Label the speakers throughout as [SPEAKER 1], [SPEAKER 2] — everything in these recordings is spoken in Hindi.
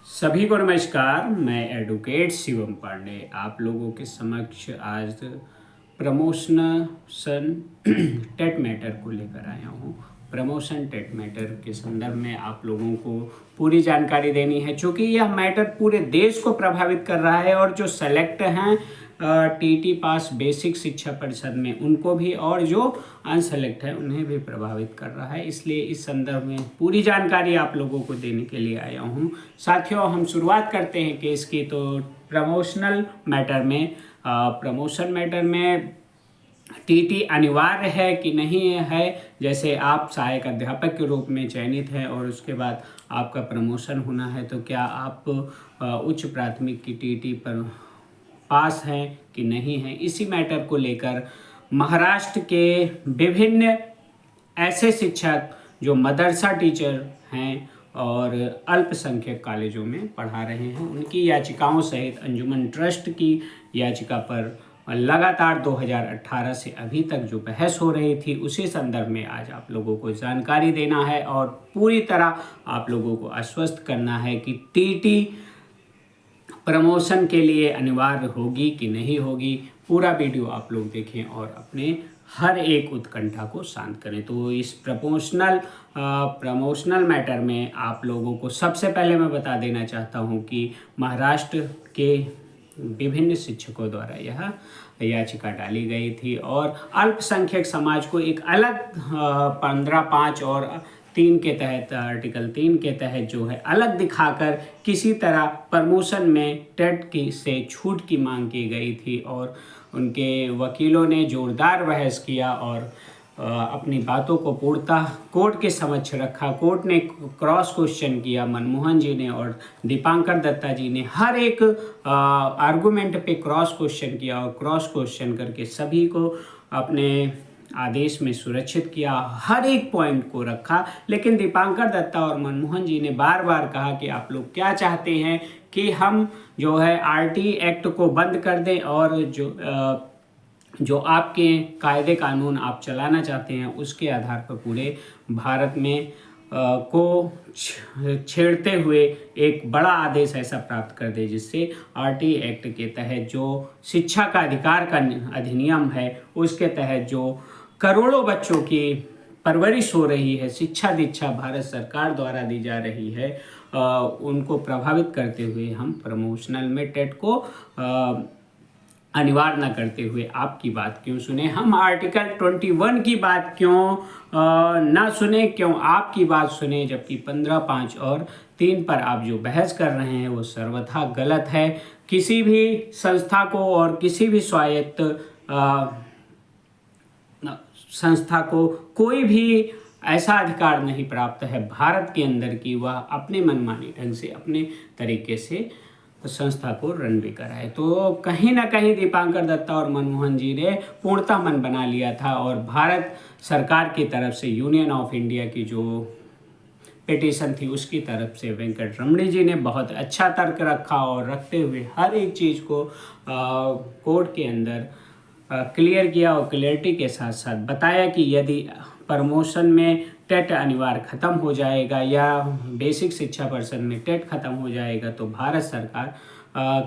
[SPEAKER 1] सभी को नमस्कार। मैं एडवोकेट शिवम पांडे आप लोगों के समक्ष आज प्रमोशन टेट मैटर को लेकर आया हूँ। प्रमोशन टेट मैटर के संदर्भ में आप लोगों को पूरी जानकारी देनी है, क्योंकि यह मैटर पूरे देश को प्रभावित कर रहा है और जो सेलेक्ट हैं टीटी पास बेसिक शिक्षा परिषद में उनको भी, और जो अनसेलेक्ट है उन्हें भी प्रभावित कर रहा है। इसलिए इस संदर्भ में पूरी जानकारी आप लोगों को देने के लिए आया हूँ। साथियों, हम शुरुआत करते हैं केस की। तो प्रमोशन मैटर में टीटी अनिवार्य है कि नहीं है। जैसे आप सहायक अध्यापक के रूप में चयनित हैं और उसके बाद आपका प्रमोशन होना है, तो क्या आप उच्च प्राथमिक की टीटी पर पास हैं कि नहीं हैं। इसी मैटर को लेकर महाराष्ट्र के विभिन्न ऐसे शिक्षक जो मदरसा टीचर हैं और अल्पसंख्यक कॉलेजों में पढ़ा रहे हैं, उनकी याचिकाओं सहित अंजुमन ट्रस्ट की याचिका पर लगातार 2018 से अभी तक जो बहस हो रही थी, उसी संदर्भ में आज आप लोगों को जानकारी देना है और पूरी तरह आप लोगों को आश्वस्त करना है कि टीटी प्रमोशन के लिए अनिवार्य होगी कि नहीं होगी। पूरा वीडियो आप लोग देखें और अपने हर एक उत्कंठा को शांत करें। तो इस प्रमोशनल मैटर में आप लोगों को सबसे पहले मैं बता देना चाहता हूं कि महाराष्ट्र के विभिन्न शिक्षकों द्वारा यह याचिका डाली गई थी और अल्पसंख्यक समाज को एक अलग 15(5) और 3 के तहत, आर्टिकल 3 के तहत जो है अलग दिखाकर किसी तरह प्रमोशन में टेट की से छूट की मांग की गई थी और उनके वकीलों ने जोरदार बहस किया और अपनी बातों को पूर्णतः कोर्ट के समक्ष रखा। कोर्ट ने क्रॉस क्वेश्चन किया, मनमोहन जी ने और दीपांकर दत्ता जी ने हर एक आर्गुमेंट पे क्रॉस क्वेश्चन किया और क्रॉस क्वेश्चन करके सभी को अपने आदेश में सुरक्षित किया, हर एक पॉइंट को रखा। लेकिन दीपांकर दत्ता और मनमोहन जी ने बार बार कहा कि आप लोग क्या चाहते हैं कि हम जो है आरटी एक्ट को बंद कर दें और जो आपके कायदे कानून आप चलाना चाहते हैं उसके आधार पर पूरे भारत में को छेड़ते हुए एक बड़ा आदेश ऐसा प्राप्त कर दे जिससे आरटी एक्ट के तहत जो शिक्षा का अधिकार का अधिनियम है उसके तहत जो करोड़ों बच्चों की परवरिश हो रही है, शिक्षा दीक्षा भारत सरकार द्वारा दी जा रही है, उनको प्रभावित करते हुए हम प्रमोशनल में टेट को अनिवार्य न करते हुए आपकी बात क्यों सुने, हम आर्टिकल 21 की बात क्यों ना सुने, क्यों आपकी बात सुने, जबकि 15(5) और 3 पर आप जो बहस कर रहे हैं वो सर्वथा गलत है। किसी भी संस्था को और किसी भी स्वायत्त संस्था को कोई भी ऐसा अधिकार नहीं प्राप्त है भारत के अंदर कि वह अपने मनमानी ढंग से अपने तरीके से संस्था को रन भी कराए। तो कहीं ना कहीं दीपांकर दत्ता और मनमोहन जी ने पूर्णतः मन बना लिया था और भारत सरकार की तरफ से यूनियन ऑफ इंडिया की जो पिटीशन थी उसकी तरफ से वेंकट रमणी जी ने बहुत अच्छा तर्क रखा और रखते हुए हर एक चीज़ को कोर्ट के अंदर क्लियर किया और क्लियरिटी के साथ साथ बताया कि यदि प्रमोशन में टेट अनिवार्य खत्म हो जाएगा या बेसिक शिक्षा परिषद में टेट खत्म हो जाएगा तो भारत सरकार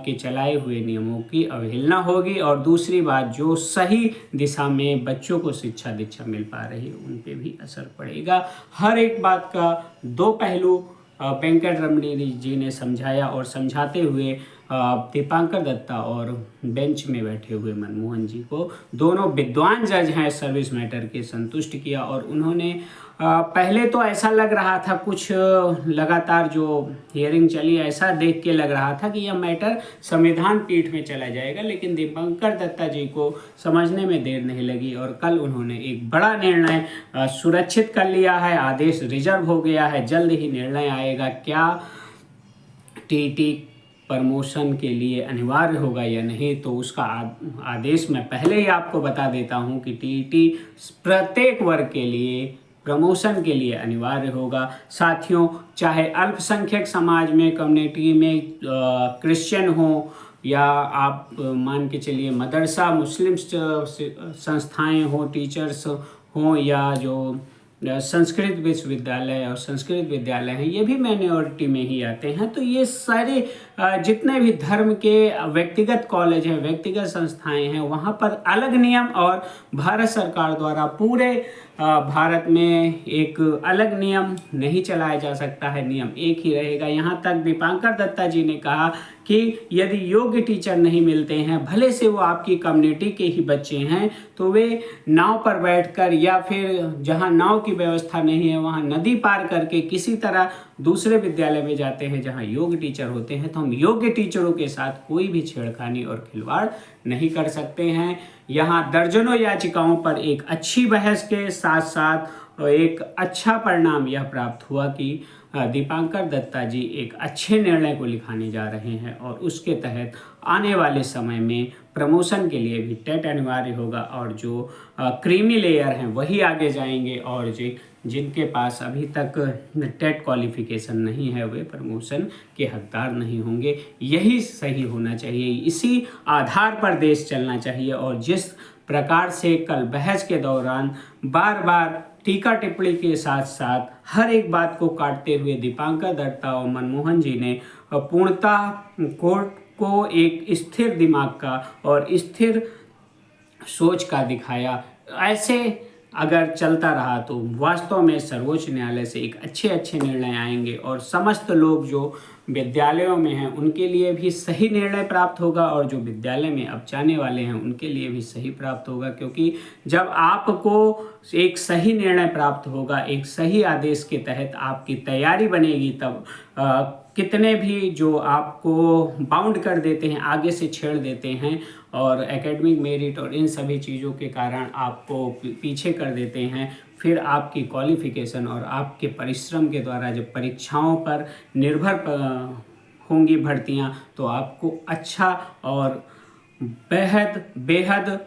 [SPEAKER 1] के चलाए हुए नियमों की अवहेलना होगी और दूसरी बात जो सही दिशा में बच्चों को शिक्षा दीक्षा मिल पा रही है उन पे भी असर पड़ेगा। हर एक बात का दो पहलू वेंकट रमणी जी ने समझाया और समझाते हुए दीपांकर दत्ता और बेंच में बैठे हुए मनमोहन जी को, दोनों विद्वान जज हैं, सर्विस मैटर के संतुष्ट किया और उन्होंने पहले तो ऐसा लग रहा था, कुछ लगातार जो हियरिंग चली ऐसा देख के लग रहा था कि यह मैटर संविधान पीठ में चला जाएगा, लेकिन दीपांकर दत्ता जी को समझने में देर नहीं लगी और कल उन्होंने एक बड़ा निर्णय सुरक्षित कर लिया है। आदेश रिजर्व हो गया है, जल्द ही निर्णय आएगा क्या टीटी प्रमोशन के लिए अनिवार्य होगा या नहीं। तो उसका आदेश मैं पहले ही आपको बता देता हूं कि टीटी प्रत्येक वर्ग के लिए प्रमोशन के लिए अनिवार्य होगा। साथियों, चाहे अल्पसंख्यक समाज में, कम्युनिटी में क्रिश्चियन हो या आप मान के चलिए मदरसा मुस्लिम संस्थाएं हो, टीचर्स हो या जो संस्कृत विश्वविद्यालय और संस्कृत विद्यालय हैं, ये भी माइनॉरिटी में ही आते हैं। तो ये सारे जितने भी धर्म के व्यक्तिगत कॉलेज हैं, व्यक्तिगत संस्थाएं हैं, वहाँ पर अलग नियम और भारत सरकार द्वारा पूरे भारत में एक अलग नियम नहीं चलाया जा सकता है, नियम एक ही रहेगा। यहाँ तक दीपांकर दत्ता जी ने कहा कि यदि योग्य टीचर नहीं मिलते हैं, भले से वो आपकी कम्युनिटी के ही बच्चे हैं, तो वे नाव पर बैठकर या फिर जहाँ नाव की व्यवस्था नहीं है वहाँ नदी पार करके किसी तरह दूसरे विद्यालय में जाते हैं जहाँ योग्य टीचर होते हैं। तो हम योग्य टीचरों के साथ कोई भी छेड़खानी और खिलवाड़ नहीं कर सकते हैं। यहाँ दर्जनों याचिकाओं पर एक अच्छी बहस के साथ साथ एक अच्छा परिणाम यह प्राप्त हुआ कि दीपांकर दत्ता जी एक अच्छे निर्णय को लिखाने जा रहे हैं और उसके तहत आने वाले समय में प्रमोशन के लिए भी टेट अनिवार्य होगा और जो क्रीमी लेयर हैं वही आगे जाएंगे और जिनके पास अभी तक टेट क्वालिफिकेशन नहीं है वे प्रमोशन के हकदार नहीं होंगे। यही सही होना चाहिए, इसी आधार पर देश चलना चाहिए। और जिस प्रकार से कल बहस के दौरान बार बार टीका टिप्पणी के साथ साथ हर एक बात को काटते हुए दीपांकर दत्ता और मनमोहन जी ने पूर्णतः कोर्ट को एक स्थिर दिमाग का और स्थिर सोच का दिखाया। ऐसे अगर चलता रहा तो वास्तव में सर्वोच्च न्यायालय से एक अच्छे निर्णय आएंगे और समस्त लोग जो विद्यालयों में हैं उनके लिए भी सही निर्णय प्राप्त होगा और जो विद्यालय में अब जाने वाले हैं उनके लिए भी सही प्राप्त होगा। क्योंकि जब आपको एक सही निर्णय प्राप्त होगा, एक सही आदेश के तहत आपकी तैयारी बनेगी, तब कितने भी जो आपको बाउंड कर देते हैं, आगे से छेड़ देते हैं और एकेडमिक मेरिट और इन सभी चीज़ों के कारण आपको पीछे कर देते हैं, फिर आपकी क्वालिफिकेशन और आपके परिश्रम के द्वारा जब परीक्षाओं पर निर्भर होंगी भर्तियां, तो आपको अच्छा और बेहद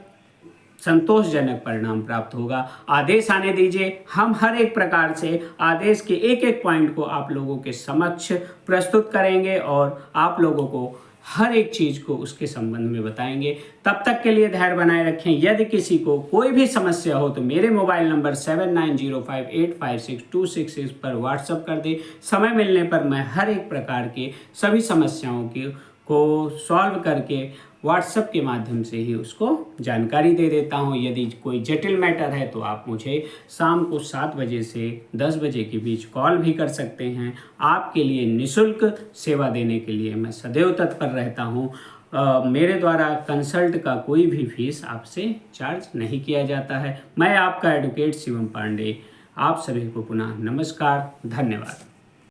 [SPEAKER 1] संतोषजनक परिणाम प्राप्त होगा। आदेश आने दीजिए, हम हर एक प्रकार से आदेश के एक पॉइंट को आप लोगों के समक्ष प्रस्तुत करेंगे और आप लोगों को हर एक चीज़ को उसके संबंध में बताएंगे। तब तक के लिए धैर्य बनाए रखें। यदि किसी को कोई भी समस्या हो तो मेरे मोबाइल नंबर 7905856266 पर व्हाट्सएप कर दें। समय मिलने पर मैं हर एक प्रकार के सभी समस्याओं को सॉल्व करके व्हाट्सएप के माध्यम से ही उसको जानकारी दे देता हूँ। यदि कोई जटिल मैटर है तो आप मुझे शाम को 7 बजे से 10 बजे के बीच कॉल भी कर सकते हैं। आपके लिए निःशुल्क सेवा देने के लिए मैं सदैव तत्पर रहता हूँ। मेरे द्वारा कंसल्ट का कोई भी फीस आपसे चार्ज नहीं किया जाता है। मैं आपका एडवोकेट शिवम पांडे। आप सभी को पुनः नमस्कार, धन्यवाद।